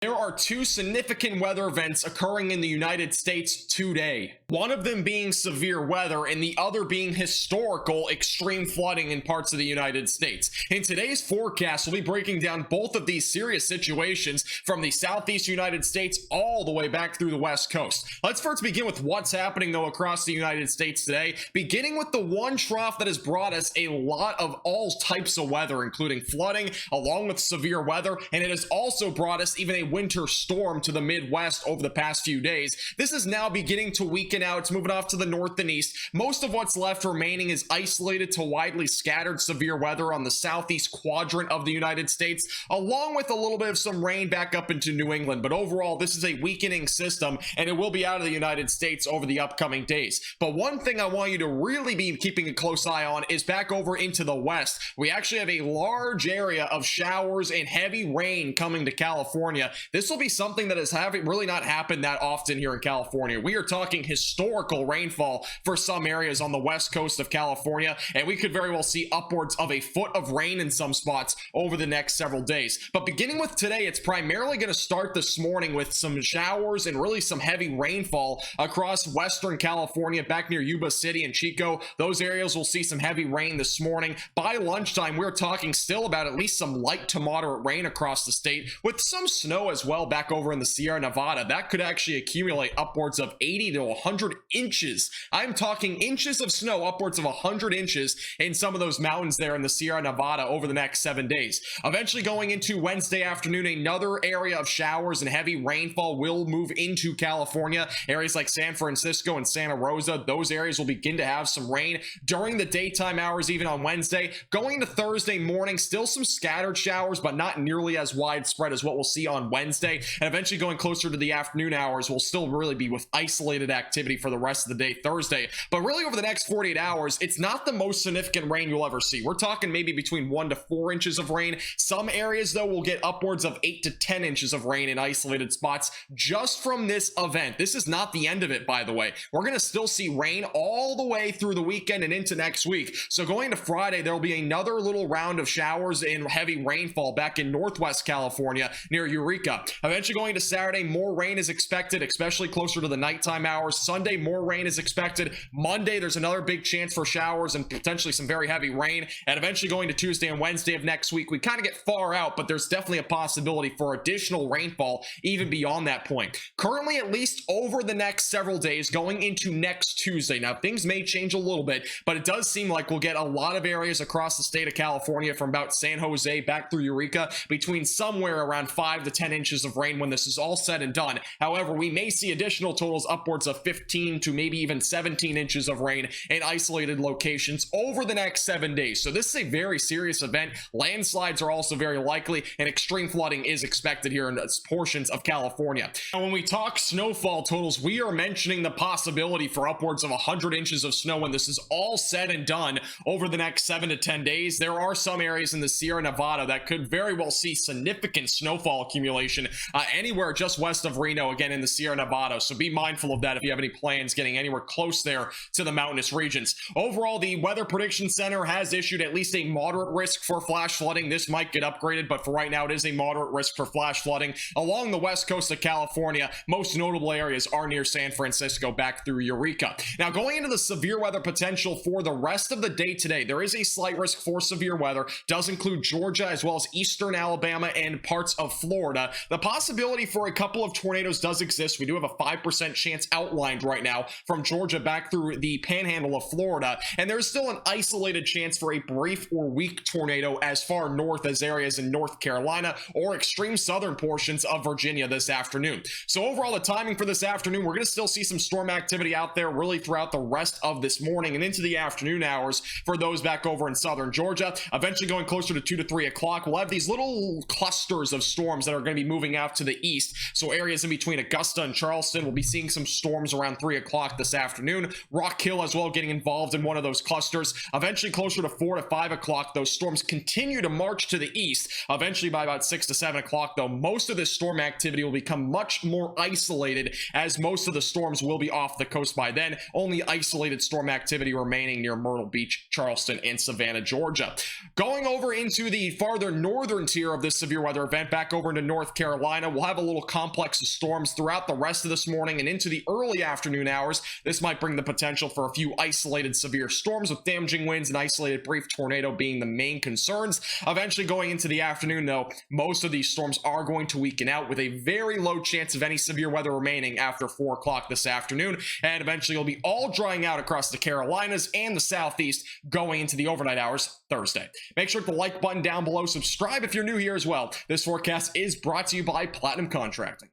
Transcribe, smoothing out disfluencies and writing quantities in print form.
There are two significant weather events occurring in the United States today. One of them being severe weather and the other being historical extreme flooding in parts of the United States. In today's forecast, we'll be breaking down both of these serious situations from the southeast United States all the way back through the West Coast. Let's first begin with what's happening though across the United States today, beginning with the one trough that has brought us a lot of all types of weather, including flooding along with severe weather, and it has also brought us even a winter storm to the Midwest over the past few days. This is now beginning to weaken out. It's moving off to the north and east. Most of what's left remaining is isolated to widely scattered severe weather on the southeast quadrant of the United States, along with a little bit of some rain back up into New England. But overall, this is a weakening system, and it will be out of the United States over the upcoming days. But one thing I want you to really be keeping a close eye on is back over into the west. We actually have a large area of showers and heavy rain coming to California. This will be something that has really not happened that often here in California. We are talking historical rainfall for some areas on the west coast of California, and we could very well see upwards of a foot of rain in some spots over the next several days. But beginning with today, it's primarily going to start this morning with some showers and really some heavy rainfall across western California, back near Yuba City and Chico. Those areas will see some heavy rain this morning. By lunchtime, we're talking still about at least some light to moderate rain across the state, with some snow as well back over in the Sierra Nevada. That could actually accumulate upwards of 80 to 100 inches. I'm talking inches of snow, upwards of 100 inches in some of those mountains there in the Sierra Nevada over the next 7 days. Eventually going into Wednesday afternoon, another area of showers and heavy rainfall will move into California. Areas like San Francisco and Santa Rosa, those areas will begin to have some rain during the daytime hours even on Wednesday. Going to Thursday morning, still some scattered showers, but not nearly as widespread as what we'll see on Wednesday. And eventually going closer to the afternoon hours, we'll still really be with isolated activity for the rest of the day Thursday. But really over the next 48 hours, it's not the most significant rain you'll ever see. We're talking maybe between 1 to 4 inches of rain. Some areas though will get upwards of 8 to 10 inches of rain in isolated spots just from this event. This is not the end of it, by the way. We're going to still see rain all the way through the weekend and into next week. So going to Friday, there will be another little round of showers and heavy rainfall back in northwest California near Yreka. Eventually going to Saturday, more rain is expected, especially closer to the nighttime hours. Sunday, more rain is expected. Monday, there's another big chance for showers and potentially some very heavy rain. And eventually going to Tuesday and Wednesday of next week, we kind of get far out, but there's definitely a possibility for additional rainfall even beyond that point. Currently, at least over the next several days, going into next Tuesday. Now, things may change a little bit, but it does seem like we'll get a lot of areas across the state of California from about San Jose back through Eureka between somewhere around 5 to 10 inches of rain when this is all said and done. However, we may see additional totals upwards of 15 to maybe even 17 inches of rain in isolated locations over the next 7 days. So this is a very serious event. Landslides are also very likely, and extreme flooding is expected here in portions of California. Now, when we talk snowfall totals, we are mentioning the possibility for upwards of 100 inches of snow when this is all said and done over the next 7 to 10 days. There are some areas in the Sierra Nevada that could very well see significant snowfall accumulation anywhere just west of Reno, again in the Sierra Nevada. So be mindful of that if you have any plans getting anywhere close there to the mountainous regions. Overall, the Weather Prediction Center has issued at least a moderate risk for flash flooding. This might get upgraded, but for right now, it is a moderate risk for flash flooding along the west coast of California. Most notable areas are near San Francisco back through Eureka. Now, going into the severe weather potential for the rest of the day today, there is a slight risk for severe weather. Does include Georgia as well as eastern Alabama and parts of Florida. The possibility for a couple of tornadoes does exist. We do have a 5% chance outlined right now from Georgia back through the panhandle of Florida, and there's still an isolated chance for a brief or weak tornado as far north as areas in North Carolina or extreme southern portions of Virginia this afternoon. So overall, the timing for this afternoon, we're going to still see some storm activity out there really throughout the rest of this morning and into the afternoon hours for those back over in southern Georgia. Eventually going closer to 2 to 3 o'clock, we'll have these little clusters of storms that are going to be moving out to the east. So areas in between Augusta and Charleston, we'll be seeing some storms around 3 o'clock this afternoon. Rock Hill as well getting involved in one of those clusters. Eventually closer to 4 to 5 o'clock, those storms continue to march to the east. Eventually by about 6 to 7 o'clock, though, most of this storm activity will become much more isolated as most of the storms will be off the coast by then. Only isolated storm activity remaining near Myrtle Beach, Charleston, and Savannah, Georgia. Going over into the farther northern tier of this severe weather event, back over into North North Carolina. We'll have a little complex of storms throughout the rest of this morning and into the early afternoon hours. This might bring the potential for a few isolated severe storms with damaging winds and isolated brief tornado being the main concerns. Eventually going into the afternoon, though, most of these storms are going to weaken out with a very low chance of any severe weather remaining after 4 o'clock this afternoon, and eventually it'll be all drying out across the Carolinas and the Southeast going into the overnight hours Thursday. Make sure to like button down below, subscribe if you're new here as well. This forecast is brought to you by Platinum Contracting.